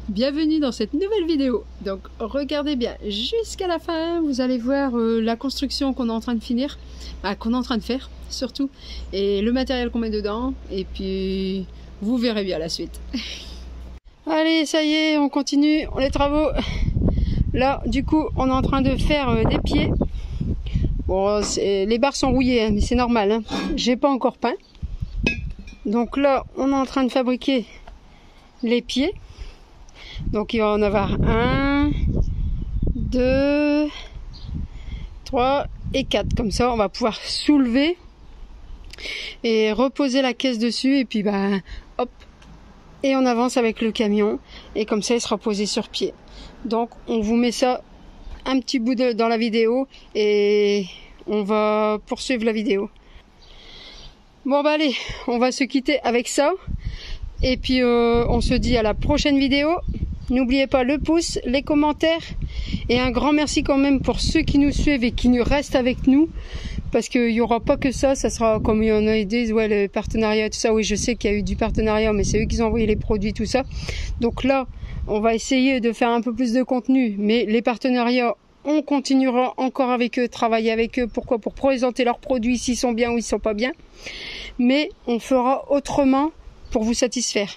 Bienvenue dans cette nouvelle vidéo. Donc regardez bien jusqu'à la fin, vous allez voir la construction qu'on est en train de finir, qu'on est en train de faire surtout, et le matériel qu'on met dedans, et puis vous verrez bien la suite. Allez, ça y est, on continue les travaux. Là, du coup, on est en train de faire des pieds. Bon, les barres sont rouillées, hein, mais c'est normal, hein. J'ai pas encore peint. Donc là, on est en train de fabriquer les pieds. Donc il va en avoir 1, 2, 3 et 4. Comme ça, on va pouvoir soulever et reposer la caisse dessus. Et puis, bah, hop, et on avance avec le camion. Et comme ça, il sera posé sur pied. Donc, on vous met ça un petit bout dans la vidéo. Et on va poursuivre la vidéo. Bon, bah allez, on va se quitter avec ça. Et puis, on se dit à la prochaine vidéo. N'oubliez pas le pouce, les commentaires et un grand merci quand même pour ceux qui nous suivent et qui nous restent avec nous, parce qu'il n'y aura pas que ça, ça sera comme il y en a dit, ouais, le partenariat, tout ça. Oui, je sais qu'il y a eu du partenariat, mais c'est eux qui ont envoyé les produits, tout ça. Donc là, on va essayer de faire un peu plus de contenu, mais les partenariats, on continuera encore avec eux, travailler avec eux. Pourquoi? Pour présenter leurs produits, s'ils sont bien ou ils sont pas bien. Mais on fera autrement pour vous satisfaire.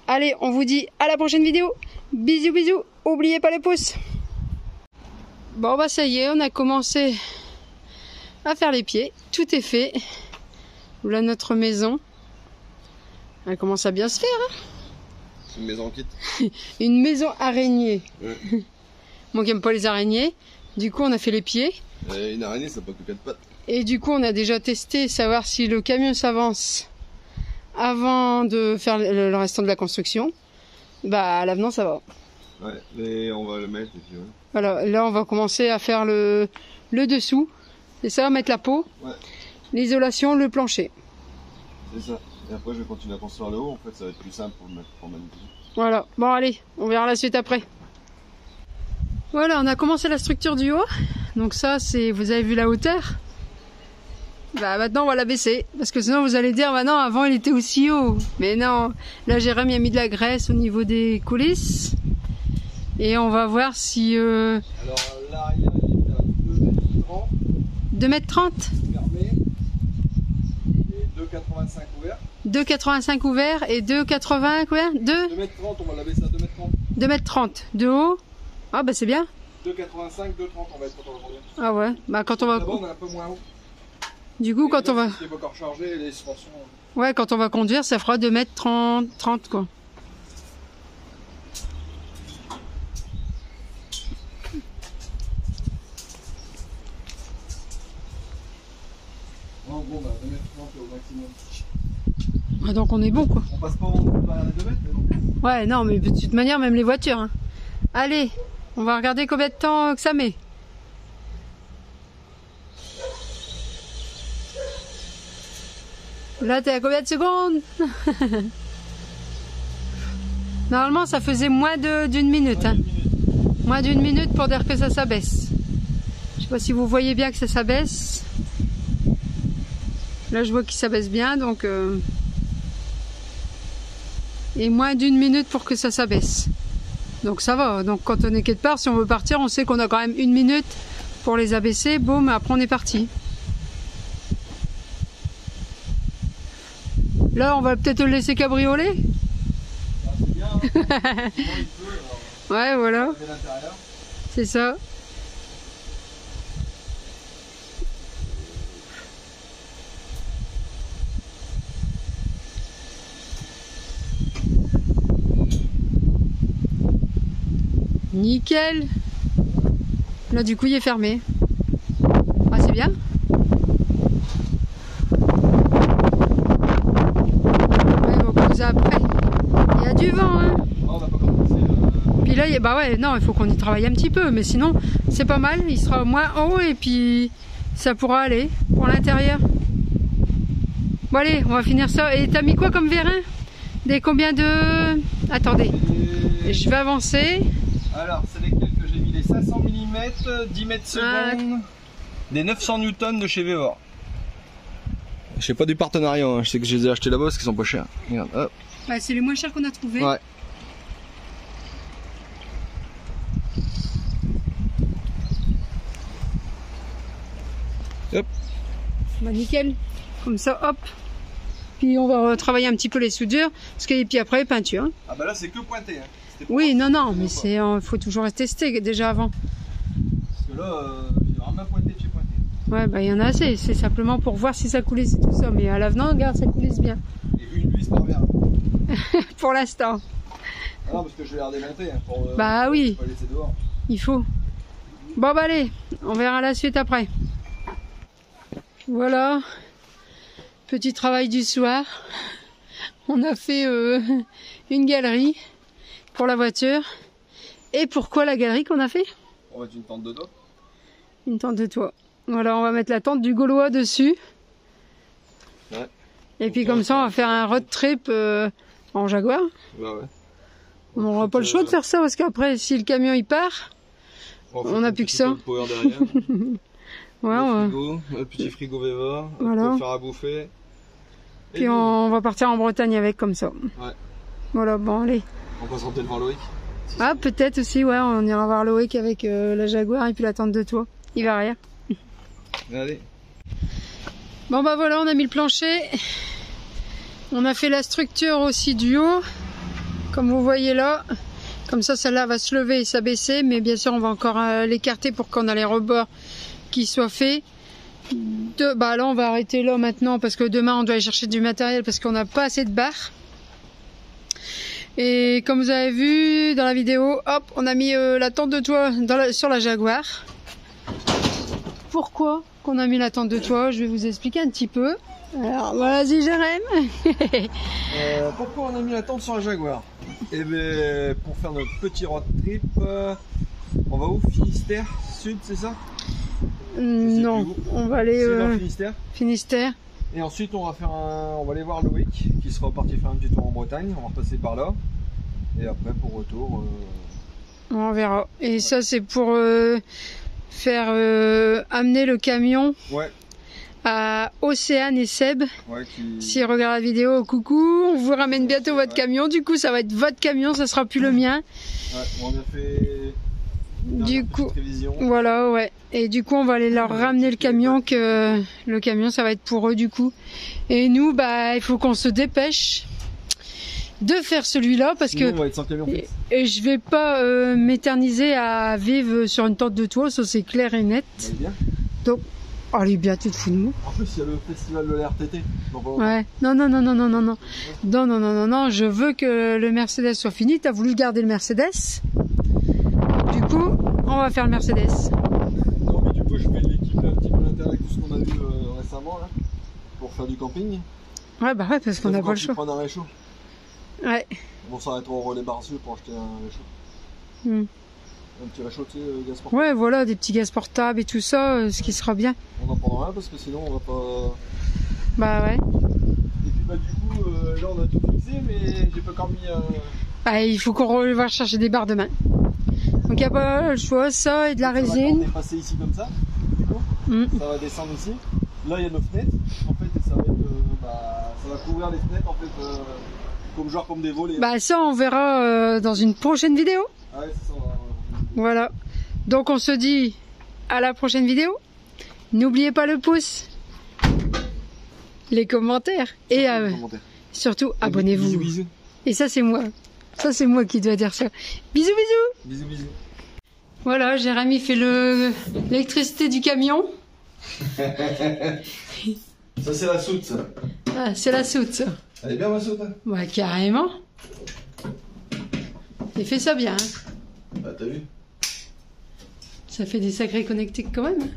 Allez, on vous dit à la prochaine vidéo. Bisous, bisous. Oubliez pas les pouces. Bon, bah ça y est, on a commencé à faire les pieds. Tout est fait. Voilà notre maison. Elle commence à bien se faire. Hein, une maison en kit. Une maison araignée. Ouais. Moi qui n'aime pas les araignées. Du coup, on a fait les pieds. Une araignée, ça n'a pas que 4 pattes. Et du coup, on a déjà testé, savoir si le camion s'avance avant de faire le restant de la construction. Bah, à l'avenant, ça va. Ouais, et on va le mettre. Et puis, ouais. Voilà, là, on va commencer à faire le dessous. Et ça va mettre la peau, ouais. L'isolation, le plancher. C'est ça. Et après, je vais continuer à construire le haut. En fait, ça va être plus simple pour le mettre pour manipuler. Voilà. Bon, allez, on verra la suite après. Voilà, on a commencé la structure du haut. Donc ça, c'est, vous avez vu la hauteur. Bah maintenant on va la baisser, parce que sinon vous allez dire bah non, avant il était aussi haut. Mais non, là Jérém a mis de la graisse au niveau des coulisses. Et on va voir si... Alors l'arrière il est à 2,30 m. 2,30 m fermé. Et 2,85 m ouvert. 2,85 ouvert et 2,80 combien 2 2,30 m, on va la baisser à 2,30 m. 2,30 m de haut. Ah bah c'est bien. 2,85 m, 2,30 m on va être quand on va conduire. Ah ouais, bah quand on va... D'abord on est un peu moins haut. Du coup, quand on va... Il est encore chargé, les suspensions... Ouais, quand on va conduire, ça fera 2,30 m quoi. Non, bon, bah 2,30 m au maximum. Ah, donc on est bon quoi. On passe pas en derrière les 2 mètres, mais non. Ouais, non, mais de toute manière, même les voitures. Hein. Allez, on va regarder combien de temps que ça met. Là, t'es à combien de secondes? Normalement, ça faisait moins d'une minute. Hein. Moins d'une minute pour dire que ça s'abaisse. Je sais pas si vous voyez bien que ça s'abaisse. Là, je vois qu'il s'abaisse bien, donc... Et moins d'une minute pour que ça s'abaisse. Donc ça va. Donc quand on est quelque part, si on veut partir, on sait qu'on a quand même 1 minute pour les abaisser. Boum, après on est parti. Là, on va peut-être le laisser cabrioler. Ah, c'est bien, hein. Ouais, voilà. C'est ça. Nickel. Là, du coup, il est fermé. Ah, c'est bien. Après, il y a du vent, hein. Non, on n'a pas commencé. Puis là, bah ouais, non, il faut qu'on y travaille un petit peu, mais sinon, c'est pas mal. Il sera moins haut et puis ça pourra aller pour l'intérieur. Bon, allez, on va finir ça. Et t'as mis quoi comme vérin? Des combien de... Attendez, je vais avancer. Alors, c'est lesquels que j'ai mis? Les 500 mm, 10 mètres secondes, des 900 Newton de chez Véor. Je sais pas du partenariat, hein. Je sais que je les ai achetés là-bas parce qu'ils sont pas chers. Regarde, hop. Ouais, c'est les moins chers qu'on a trouvés. Ouais. Bah nickel. Comme ça, hop. Puis on va travailler un petit peu les soudures. Et puis après, peinture. Ah bah là c'est que pointé. Hein. Oui, non, mais c'est, faut toujours tester déjà avant. Parce que là, j'ai vraiment pointé de chez pointé. Ouais, bah il y en a assez. C'est simplement pour voir si ça coulisse et tout ça. Mais à l'avenant, regarde, ça coulisse bien. Et une vis par verre. Pour l'instant. Ah non, parce que je vais la redémonter. Hein, pour, bah oui. Pour la laisser dehors. Il faut. Bon bah allez, on verra la suite après. Voilà. Petit travail du soir. On a fait une galerie pour la voiture. Et pourquoi la galerie qu'on a fait? On va mettre une tente de toit. Une tente de toit. Voilà, on va mettre la tente du Gaulois dessus. Ouais. Et puis comme ça, on va faire un road trip en Jaguar. Bah ouais. On n'aura pas le choix de faire ça parce qu'après, si le camion il part, on n'a plus que ça. Power derrière. Ouais, le petit frigo Veva, voilà. pour faire à bouffer. Puis on va partir en Bretagne avec comme ça. Ouais. Voilà, bon allez. On passera peut-être voir Loïc. Ah peut-être aussi, ouais, on ira voir Loïc avec la Jaguar et puis la tente de toit. Il va rien. Allez. Bon bah voilà, on a mis le plancher. On a fait la structure aussi du haut. Comme vous voyez là. Comme ça, celle-là va se lever et s'abaisser. Mais bien sûr, on va encore l'écarter pour qu'on a les rebords qui soient faits. Bah là, on va arrêter là maintenant parce que demain, on doit aller chercher du matériel parce qu'on n'a pas assez de barres. Et comme vous avez vu dans la vidéo, hop, on a mis la tente de toit sur la Jaguar. Pourquoi qu'on a mis la tente de toit? Je vais vous expliquer un petit peu. Alors, vas-y, Jérém. Pourquoi on a mis la tente sur la Jaguar? Eh bien, pour faire notre petit road trip, on va où? Finistère Sud, c'est ça? Non, on va aller Finistère. Finistère. Et ensuite, on va aller voir Loïc, qui sera parti faire un petit tour en Bretagne. On va repasser par là. Et après, pour retour... On verra. Et ça, c'est pour faire amener le camion. Ouais. À Océane et Seb. Ouais, S'ils regardent la vidéo, coucou, on vous ramène bientôt votre camion. Du coup, ça va être votre camion, ça sera plus le mien. Ouais, on a fait du coup, révision. Voilà, ouais. Et du coup, on va aller leur ramener le camion, que le camion, ça va être pour eux, du coup. Et nous, bah, il faut qu'on se dépêche de faire celui-là parce sinon, que on va être sans camion fixe. Et je vais pas m'éterniser à vivre sur une tente de toit, ça c'est clair et net. Bien. Donc, allez, bien, tu te fous de nous. En plus, il y a le festival de l'RTT. Ouais, non, je veux que le Mercedes soit fini. T'as voulu garder le Mercedes. Du coup, on va faire le Mercedes. Non, mais du coup, je vais l'équiper un petit peu à l'intérieur avec tout ce qu'on a vu récemment, là, pour faire du camping. Ouais, bah ouais, parce qu'on n'a pas le choix. Prendre un réchaud. Ouais. On s'arrêtera au relais Barcieux pour acheter un réchaud. Un petit réchaud, tu sais, gaz portable. Ouais, voilà, des petits gaz portables et tout ça, ce qui sera bien. On en prendra un parce que sinon on va pas... Bah ouais. Et puis bah du coup, là on a tout fixé, mais j'ai pas encore mis... Ah, il faut qu'on va chercher des barres demain. Donc il n'y a pas le choix, ça et de la résine. On est passé ici comme ça, du coup. Ça va descendre ici. Là il y a nos fenêtres, en fait, et ça va être... ça va couvrir les fenêtres, en fait, comme genre comme des volets. Bah ça on verra dans une prochaine vidéo. Ah ouais, c'est ça. Voilà. Donc on se dit à la prochaine vidéo. N'oubliez pas le pouce, les commentaires et surtout abonnez-vous. Bisous, bisous. Et ça c'est moi. Ça c'est moi qui dois dire ça. Bisous bisous. Bisous bisous. Voilà, Jérémy fait l'électricité du camion. Ça c'est la soute ça. Ah, c'est la soute ça. Elle est bien ma soute hein? Ouais, carrément. Il fait ça bien. Hein. Bah t'as vu? Ça fait des sacrés connectiques quand même.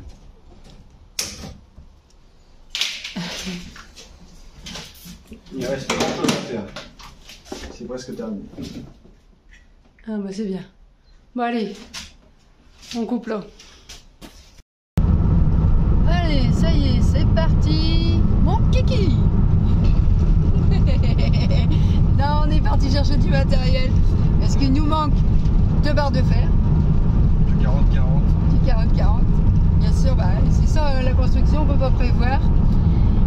Il reste pas grand chose à faire. C'est presque terminé. Ah bah c'est bien. Bon allez, on coupe là. Allez, ça y est, c'est parti. Mon kiki. Là on est parti chercher du matériel. Parce qu'il nous manque 2 barres de fer. Du 40-40. Du 40-40. Bien sûr, bah, c'est ça la construction, on peut pas prévoir.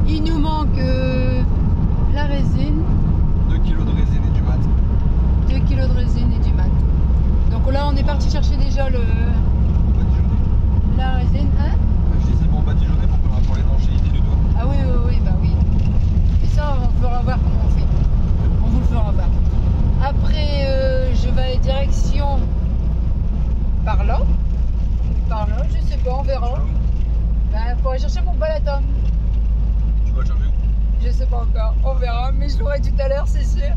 Il nous manque la résine. 2 kg de résine et du mat. 2 kg de résine et du mat. Donc là on est parti chercher déjà la résine. Hein? Je disais bon badigeonné pour l'étanchéité du toit. ça, on fera voir comment on fait. On vous le fera voir. Après, je vais aller direction par là. Par là, je sais pas, on verra. Ben, pour aller chercher mon balaton. Tu vas le chercher où? Je sais pas encore, on verra, mais je l'aurai tout à l'heure, c'est sûr.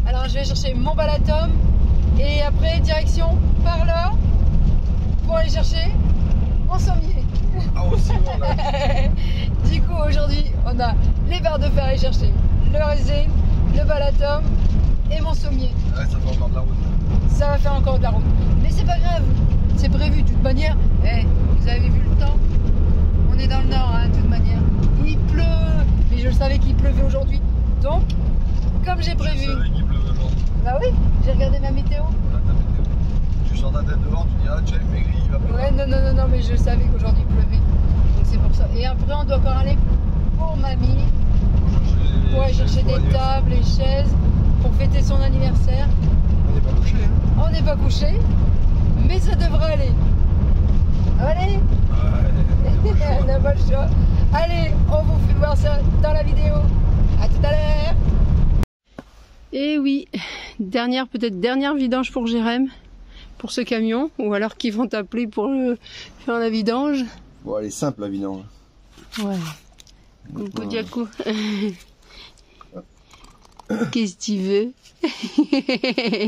Alors, je vais chercher mon balaton et après, direction par là pour aller chercher mon sommier. Ah, aussi, voilà. Du coup, aujourd'hui, on a les barres de fer à aller chercher, le raisin, le balaton et mon sommier. Ouais, ça fait encore de la route. Ça va faire encore de la route. Mais c'est pas grave, c'est prévu de toute manière. Eh, vous avez vu le temps? On est dans le nord, hein, de toute manière. Il pleut, mais je le savais qu'il pleuvait aujourd'hui. Donc, comme j'ai prévu. Je savais qu'il pleuvait aujourd'hui. Bah oui, j'ai regardé ma météo. Voilà ta météo. Tu sors ta tête dehors, tu dis ah tiens, il fait gris, il va pleuvoir. Ouais, non, mais je savais qu'aujourd'hui il pleuvait. Donc c'est pour ça. Et après, on doit encore aller pour mamie, pour aller chercher des tables et chaises, pour fêter son anniversaire. On n'est pas couché, hein. On n'est pas couché, mais ça devrait aller. Allez, on n'a pas le choix. Allez, on vous fait voir ça dans la vidéo. À tout à l'heure. Et oui, peut-être dernière vidange pour Jérém, pour ce camion, ou alors qu'ils vont t'appeler pour faire la vidange. Bon, elle est simple la vidange. Ouais. Coucou Diaco. Qu'est-ce que tu veux?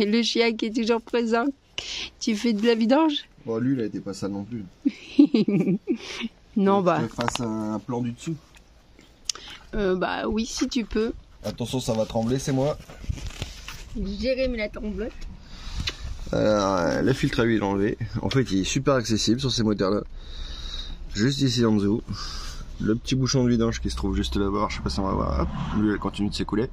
Le chien qui est toujours présent. Tu fais de la vidange? Bon, lui, il a été pas sale non plus. Non, bah. Tu fasses un plan du dessous. Bah oui, si tu peux. Attention, ça va trembler, c'est moi. Jérémy la tremblote. Alors, le filtre à huile enlevé. En fait, il est super accessible sur ces moteurs-là. Juste ici en dessous. Le petit bouchon de vidange qui se trouve juste là-bas. Je sais pas si on va voir. Hop, lui, elle continue de s'écouler.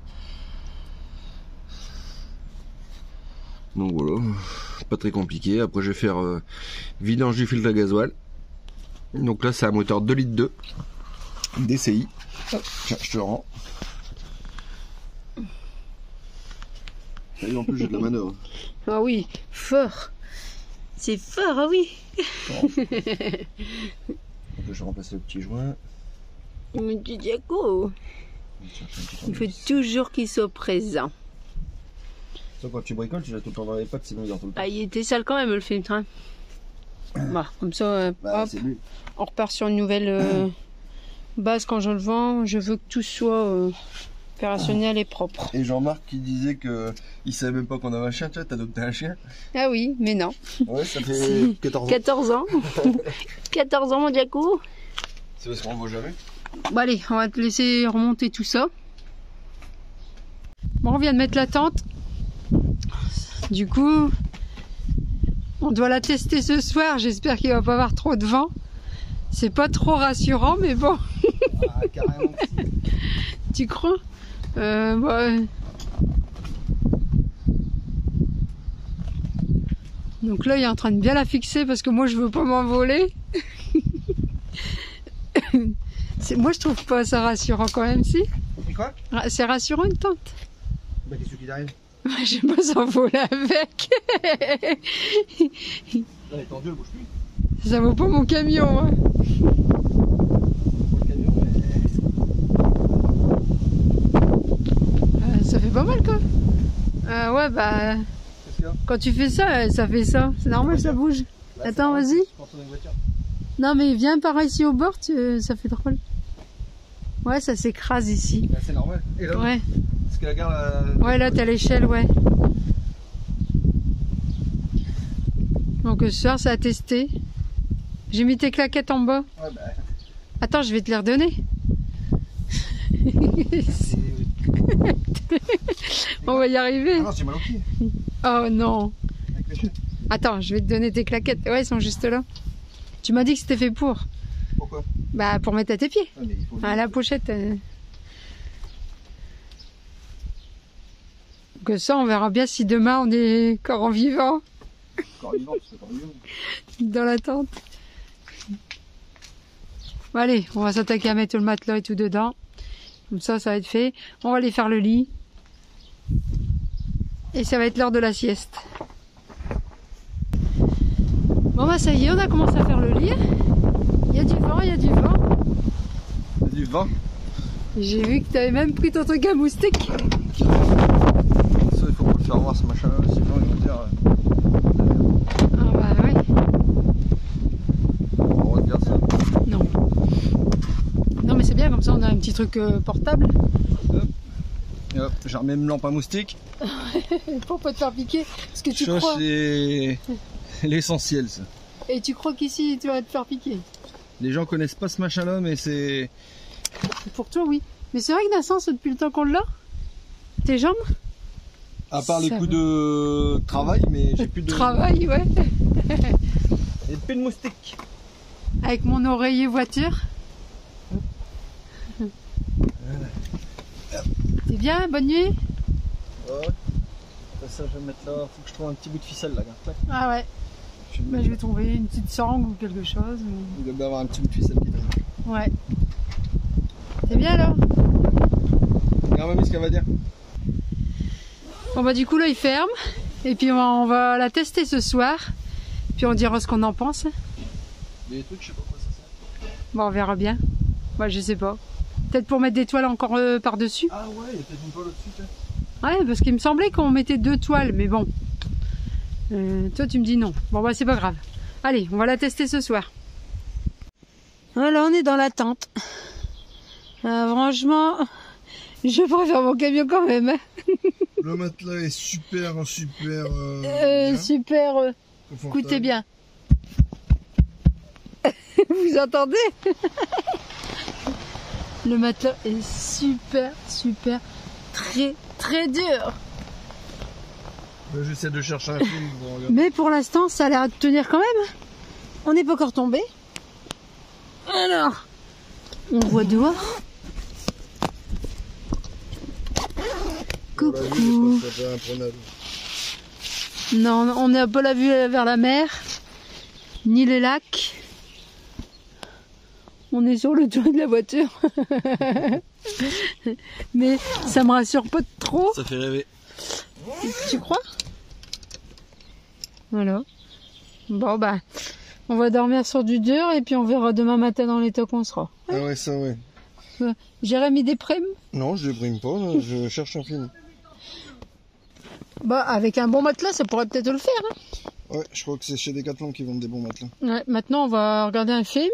Donc voilà, pas très compliqué. Après, je vais faire vidange du filtre à gasoil. Donc là, c'est un moteur 2,2 litres DCI. Hop, tiens, je te le rends. Et en plus, j'ai de la manœuvre. Ah oui, fort. C'est fort, ah oui. Donc là, je vais remplacer le petit joint. Mon petit Diaco. Il faut toujours qu'il soit présent. Ça, quand tu bricoles, tu l'as tout le temps dans les pattes, sinon il dort tout le temps. Ah, il était sale quand même le filtre. Hein. Bah, comme ça, Bah, hop, c'est lui. on repart sur une nouvelle base quand je le vends. Je veux que tout soit opérationnel et propre. Et Jean-Marc qui disait que il savait même pas qu'on avait un chien. Tu vois, t'as adopté un chien. Ah oui, mais non. Ouais, ça fait 14 ans. 14 ans. 14 ans, mon Diaco. C'est parce qu'on ne voit jamais. Bon, allez, on va te laisser remonter tout ça. Bon, on vient de mettre la tente. Du coup, on doit la tester ce soir. J'espère qu'il va pas avoir trop de vent. C'est pas trop rassurant, mais bon. Ah, carrément. Tu crois? Ouais. Donc là, il est en train de bien la fixer parce que moi, je veux pas m'envoler. Moi, je trouve pas ça rassurant quand même, si. Et quoi? C'est rassurant une tente. Bah, qu'est-ce qui t'arrive? Je vais pas s'envoler avec. Là, elle est tendue, elle bouge plus. Ça vaut pas mon camion. Hein. Le camion, Ça fait pas mal quoi. Ouais bah. Qu'est-ce qu'il y a? Quand tu fais ça, ça fait ça. C'est normal, ça bouge. Bah, Attends, vas-y. Quand on a une voiture. Non mais viens par ici au bord, ça fait drôle. Ouais, ça s'écrase ici. Bah, c'est normal. Et là, Ouais. Est-ce que la gare. Ouais, là t'as l'échelle, ouais. Donc ce soir, c'est à tester. J'ai mis tes claquettes en bas. Ouais, bah. Attends, je vais te les redonner. On va y arriver. Ah non, j'ai mal au pied. Oh non. Avec les chiens. Attends, je vais te donner tes claquettes. Ouais, elles sont juste là. Tu m'as dit que c'était fait pour. Pourquoi? Bah, pour mettre à tes pieds. Ah, mais il faut À la pochette. Que ça, on verra bien si demain on est encore en vivant Encore vivant, parce que encore vivant. dans la tente. Bon, allez, on va s'attaquer à mettre le matelas et tout dedans. Comme ça, ça va être fait. On va aller faire le lit. Et ça va être l'heure de la sieste. Bon bah ça y est, on a commencé à faire le lit. Il y a du vent, il y a du vent. Il y a du vent. J'ai vu que t'avais même pris ton truc à moustique. Ça, il faut pas le faire voir ce machin-là, sinon ils vont dire. Ah bah ouais. On va te dire ça. Non. Non mais c'est bien, comme ça on a un petit truc portable. Hop. Et hop, j'ai remis une lampe à moustique. Pour pas te faire piquer. Parce que tu Ça, crois. c'est l'essentiel, ça. Et tu crois qu'ici tu vas te faire piquer. Les gens connaissent pas ce machin-là, mais c'est. Pour toi oui. Mais c'est vrai que Nassance, depuis le temps qu'on l'a, tes jambes. À part les Ça coups va. de travail, mais j'ai plus de. Travail, ouais. Et plus de moustiques. Avec mon oreiller voiture. C'est bien, bonne nuit. Ouais. Ça, je vais mettre là. Faut que je trouve un petit bout de ficelle là. Regarde. Ah ouais. Bah, je vais trouver une petite sangle ou quelque chose. Il doit bien avoir un petit bout de ficelle qui traîne. Ouais. C'est bien alors. Regarde mamie ce qu'elle va dire. Bon bah du coup là il ferme. Et puis on va la tester ce soir. Puis on dira ce qu'on en pense. Il y a des trucs, je sais pas quoi ça sert. Bon on verra bien. Moi je sais pas. Peut-être pour mettre des toiles encore par-dessus. Ah ouais, il y a peut-être une toile au-dessus, tiens. Ouais, parce qu'il me semblait qu'on mettait 2 toiles, mais bon. Toi tu me dis non. Bon bah c'est pas grave. Allez, on va la tester ce soir. Voilà, on est dans la tente. Franchement, je préfère mon camion quand même. Hein. Le matelas est super bien. Super. Confortable. Écoutez bien. Vous entendez? Le matelas est super, très dur. J'essaie de chercher un film pour regarder. Mais pour l'instant, ça a l'air de tenir quand même. On n'est pas encore tombé. Alors, on voit dehors. Coucou. Non, on n'a pas la vue vers la mer, ni les lacs. On est sur le toit de la voiture. Mais ça me rassure pas trop. Ça fait rêver. Tu crois? Voilà. Bon bah, on va dormir sur du dur et puis on verra demain matin dans l'état qu'on sera. Ah ouais, ça ouais. Jérémy déprime? Non, je déprime pas, là, je cherche un film. Bah avec un bon matelas, ça pourrait peut-être le faire. Hein. Ouais, je crois que c'est chez Decathlon qui vendent des bons matelas. Ouais, maintenant on va regarder un film.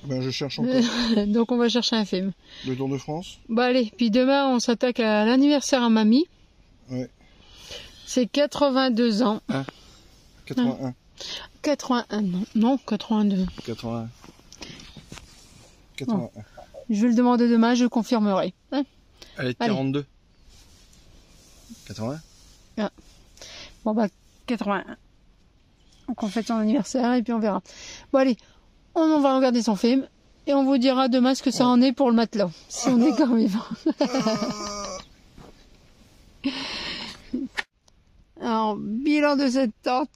Ben je cherche encore. Donc on va chercher un film. Le Tour de France. Bah allez, puis demain on s'attaque à l'anniversaire à mamie. Ouais. C'est 82 ans. 81. 81, non, 82. 81. 81. Je vais le demander demain, je confirmerai. Hein. Elle est 42. 80. Bon bah 81. Donc on fête son anniversaire et puis on verra. Bon allez, on va regarder son film et on vous dira demain ce que ça en est pour le matelas. Si on est quand vivant. Alors, bilan de cette tente.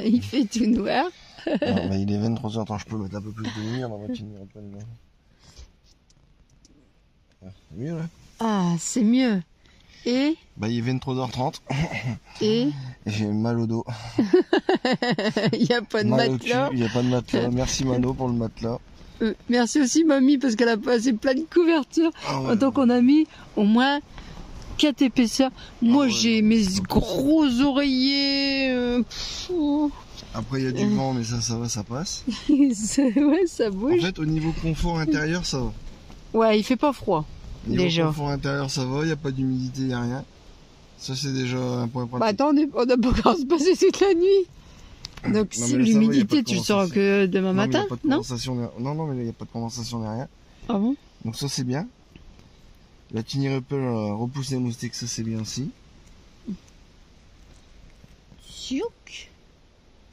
Il fait tout noir. Non, mais il est 23h, attends, je peux mettre un peu plus de lumière dans ma petite lumière. C'est mieux là. Ah, c'est mieux. Et Bah il est 23h30 et et j'ai mal au dos. il n'y a pas de Mal au matelas. cul, il n'y a pas de matelas. Merci Mano pour le matelas. Merci aussi mamie parce qu'elle a passé plein de couvertures. Ah ouais, Donc on a mis au moins 4 épaisseurs. Moi Ah ouais, j'ai non, mes c'est pas gros oreillers. Après il y a du vent mais ça va, ça passe. Ouais, ça En bouge. fait au niveau confort intérieur ça va. Ouais, il fait pas froid. Niveau Déjà. confort intérieur ça va, il n'y a pas d'humidité, il n'y a rien. Ça c'est déjà un point pratique. Bah attends, on n'a pas encore se passer toute la nuit. Donc Non, si mais là, ça va, y a pas l'humidité de tu le sauras condensation. que demain Non, mais y a matin, pas de non? condensation, non mais il n'y a pas de condensation ni rien. Ah bon? Donc ça c'est bien. La Tiny Ripple repousse les moustiques, ça c'est bien aussi. Tchouk.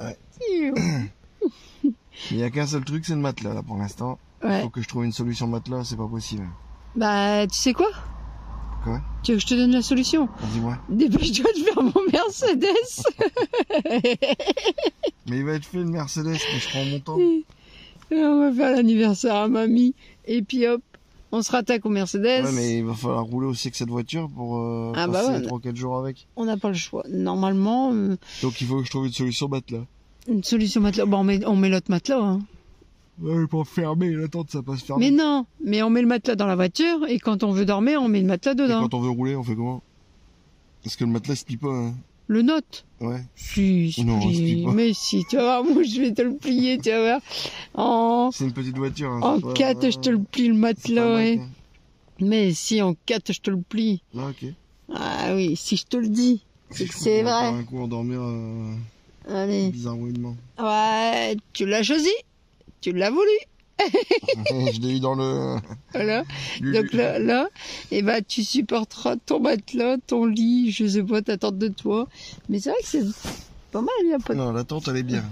Ouais. Tchouk. Il n'y a qu'un seul truc, c'est le matelas là pour l'instant. Ouais. Faut que je trouve une solution matelas, c'est pas possible. Bah tu sais quoi? Quoi? Tu veux que je te donne la solution? Dis-moi. Dépêche-toi de faire mon Mercedes. Mais il va être fait le Mercedes, mais je prends mon temps. Et on va faire l'anniversaire à mamie. Et puis hop, on se rattaque au Mercedes. Ouais, mais il va falloir rouler aussi avec cette voiture pour Ah bah passer ouais. 3-4 jours avec. On n'a pas le choix. Normalement, Donc il faut que je trouve une solution matelas. une solution matelas. Bon, on met l'autre matelas. Hein. Ouais, pour fermer, la tente, ça passe fermer. Mais non, mais on met le matelas dans la voiture et quand on veut dormir, on met le matelas Et dedans. quand on veut rouler, on fait comment? Parce que le matelas se plie pas, hein. Le note. Ouais. Si, Non, on se plie pas. mais si, tu vas voir, moi je vais te le plier, tu vas voir. C'est une petite voiture. Hein, En pas- 4, je te le plie le c'est pas matelas, un ouais. Mac, hein. Mais si, en 4, je te le plie. Ah, ok. Ah oui, si je te le dis, c'est que c'est vrai. Un coup endormir Allez. bizarroidement. Ouais, tu l'as choisi. Tu l'as voulu. Je l'ai eu dans le... Voilà. Donc là, et ben, tu supporteras ton matelas, ton lit, je sais pas, ta tente de toi. Mais c'est vrai que c'est pas mal, il y a pas de... Non, la tente, elle est bien.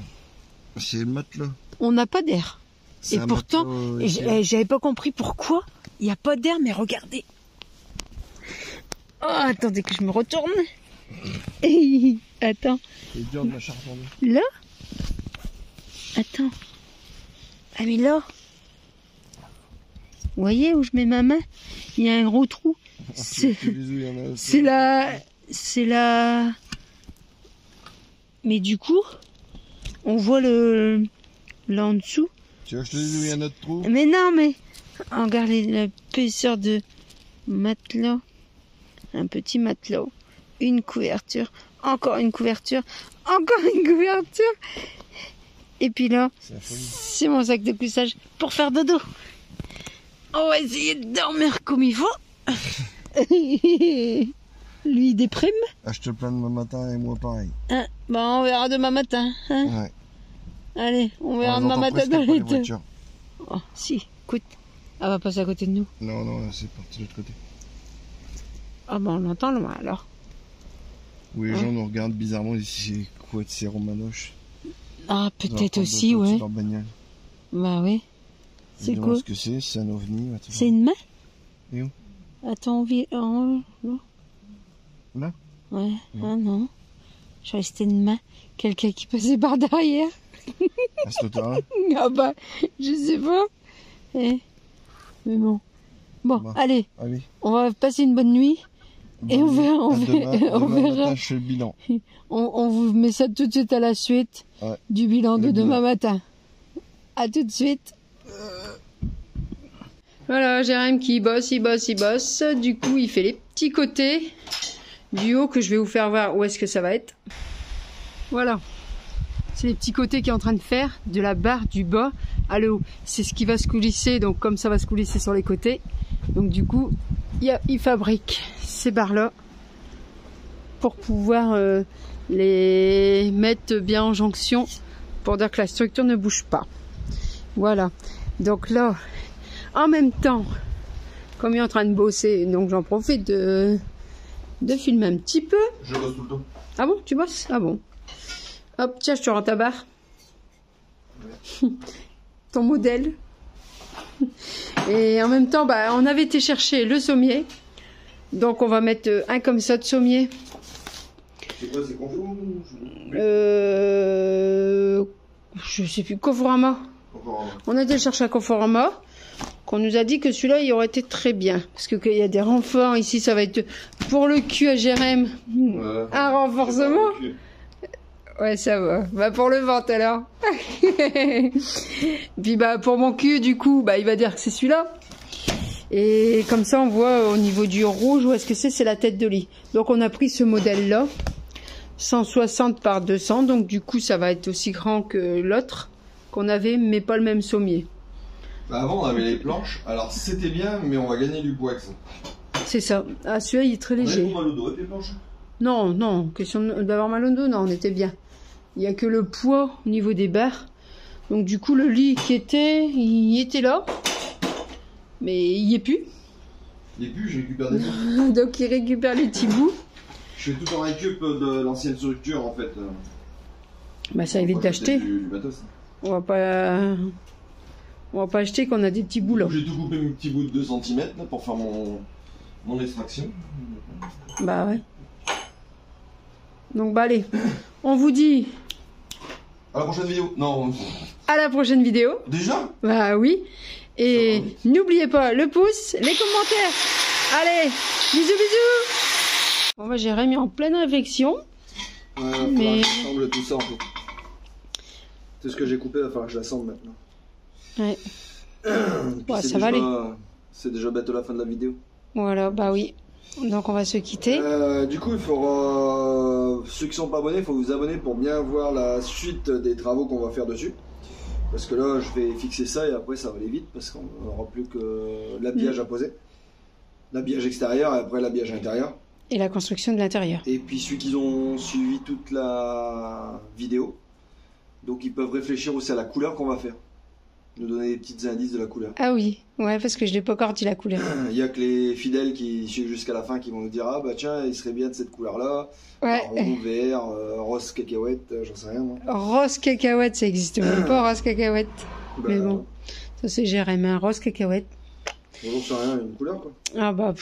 C'est le matelas. On n'a pas d'air. C'est Et un pourtant, matelas, j'avais pas compris pourquoi il n'y a pas d'air, mais regardez. Oh, attendez que je me retourne. Attends. C'est dur de la charpenter. Là? Attends. Ah mais là. Vous voyez où je mets ma main? Il y a un gros trou. C'est la... Mais du coup, on voit le... Là en dessous. Tu veux que je te dise où il y a notre trou? Mais non, mais... Regarde l'épaisseur de matelas. Un petit matelas. Une couverture. Encore une couverture. Encore une couverture. Et puis là, c'est mon sac de couchage pour faire dodo. On va essayer de dormir comme il faut. Lui, il déprime. Ah, je te plains demain matin et moi pareil. Hein, bah, on verra demain matin. Hein. Ouais. Allez, on verra demain matin dans les deux. Oh, si, écoute. Elle va passer à côté de nous. Non, non, c'est parti de l'autre côté. Ah bah on l'entend loin alors. Oui, les gens nous regardent bizarrement ici. C'est quoi de ces romanoches? Ah, peut-être aussi, ouais. Leur bagnole. Bah oui. C'est Ils quoi? demandent ce que c'est un ovni. Attends. C'est une main? Et où? Attends, on vit en... Là? Là? Ouais, ah non. Je croyais que c'était une main. Quelqu'un qui passait par derrière. À cette hauteur-là? Ah bah, je sais pas. Eh. Mais bon. Bon, Bah, allez. Allez. On va passer une bonne nuit. Et on verra. On demain verra. matin, je fais le bilan. On vous met ça tout de suite à la suite du bilan de demain matin. À tout de suite. Voilà, Jérém qui bosse, il bosse. Du coup, il fait les petits côtés du haut que je vais vous faire voir où est-ce que ça va être. Voilà. C'est les petits côtés qu'il est en train de faire de la barre du bas à le haut. C'est ce qui va se coulisser, donc comme ça va se coulisser sur les côtés. Donc du coup, il fabrique ces barres-là pour pouvoir les mettre bien en jonction pour dire que la structure ne bouge pas. Voilà. Donc là, en même temps, comme il est en train de bosser, donc j'en profite de filmer un petit peu. Je bosse tout le temps. Ah bon, tu bosses? Ah bon. Hop, tiens, je te rends ta barre. Ton modèle. Et en même temps, bah, on avait été chercher le sommier. Donc on va mettre un comme ça de sommier. C'est quoi, c'est Confour? Je sais plus, Conforama. On a été le chercher à Conforama. Qu'on nous a dit que celui-là, il aurait été très bien. Parce que qu'il y a des renforts ici, ça va être pour le cul à Jérém. Un renforcement. Ouais, ça va. Bah, pour le ventre, alors. Puis, bah, pour mon cul, du coup, bah, il va dire que c'est celui-là. Et comme ça, on voit au niveau du rouge, où est-ce que c'est la tête de lit. Donc, on a pris ce modèle-là. 160 par 200. Donc, du coup, ça va être aussi grand que l'autre qu'on avait, mais pas le même sommier. Bah, avant, on avait les planches. Alors, c'était bien, mais on va gagner du poids avec ça. C'est ça. Ah, celui-là, il est très léger. On a mal au dos avec les planches? Non, non. Question d'avoir mal au dos, non, on était bien. Il n'y a que le poids au niveau des barres. Donc du coup, le lit qui était, il était là. Mais il n'y est plus. Il n'y est plus, je récupère des bouts. Donc il récupère les petits bouts. Je fais tout en récup de l'ancienne structure en fait. Bah ça évite d'acheter. On va pas acheter qu'on a des petits bouts là. J'ai tout coupé mes petits bouts de 2 cm là, pour faire mon extraction. Bah ouais. Donc bah allez, on vous dit... À la prochaine vidéo. Non. À la prochaine vidéo. Déjà? Bah oui. Et n'oubliez pas le pouce, les commentaires. Allez, bisous bisous. Bon bah Jérém est en pleine réflexion. Ouais, mais... j'assemble tout ça en fait. C'est ce que j'ai coupé, il va falloir que je l'assemble maintenant. Ouais. Ouais, C'est ça va aller. C'est déjà bientôt la fin de la vidéo. Voilà, bah oui. Donc on va se quitter. Du coup, il faudra, ceux qui sont pas abonnés, il faut vous abonner pour bien voir la suite des travaux qu'on va faire dessus. Parce que là, je vais fixer ça et après ça va aller vite parce qu'on n'aura plus que l'habillage à poser. L'habillage extérieur et après l'habillage intérieur. Et la construction de l'intérieur. Et puis ceux qui ont suivi toute la vidéo, donc ils peuvent réfléchir aussi à la couleur qu'on va faire. Nous donner des petits indices de la couleur. Ah oui, ouais, parce que je l'ai pas encore dit la couleur. Il y a que les fidèles qui suivent jusqu'à la fin qui vont nous dire ah bah tiens il serait bien de cette couleur là, Ouais. marron, vert, rose cacahuète, j'en sais rien moi. Rose cacahuète, ça existe même pas, rose cacahuète. Bah, Mais bon, ça c'est Jérémy, un rose cacahuète. j'en sais rien, une couleur quoi. Ah bah,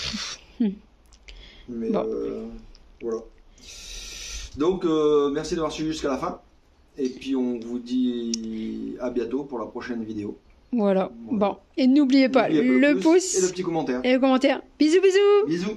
Mais bon. voilà. Donc merci d'avoir suivi jusqu'à la fin. Et puis on vous dit à bientôt pour la prochaine vidéo. Voilà. Bon, et n'oubliez pas N'oubliez le pouce et le petit commentaire. et le commentaire. Bisous, bisous. Bisous.